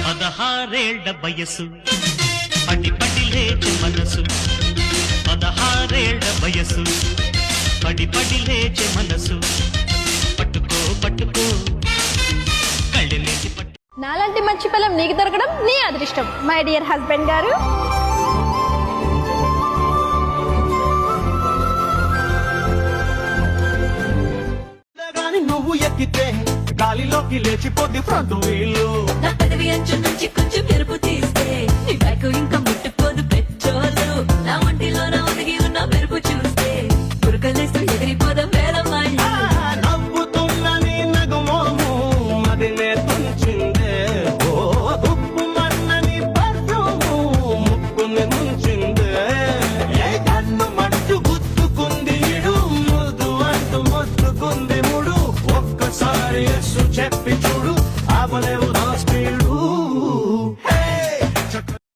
పదహారేళ్ల వయసు పడి పడి లేచే మనసు 16 వయసు పడి పడి లేచే మనసు పట్టుకో పట్టుకో కళ్ళెలేసి పట్టు. నాలాంటి మంచి పిల్లం నీకు దొరకడం నీ అదృష్టం మై డియర్ హస్బెండ్ గారు. నువ్వు ఎక్కితే గాలిలోకి లేచిపోద్ది ఫ్రంట్ వీలు. నా పదవి అంచు నుంచి కొంచెం ఎరుపు తీస్తే నీ బ్యాక్ ఇంకా ముట్టుకోదు పెట్రోలు. నా ఒంటిలో నా ఒదిగి ఉన్న మెరుపు చూస్తే పురకలేస్తూ ఎగిరిపోదాం వేలమ్మాయి. నవ్వుతున్న నీ నగుమోము మదినే తుంచిందే. ఓ ఉప్పు మన్నని పర్ఫ్యూము ముక్కుని ముంచిందే. ఏ కన్ను మట్టు గుద్దుకుంది ఇడు ముద్దు అంటూ మొత్తుకుంది ముడు. ఒక్కసారి ఎస్సు చెప్పి చూడు ఆపలేవు నా స్పీడు.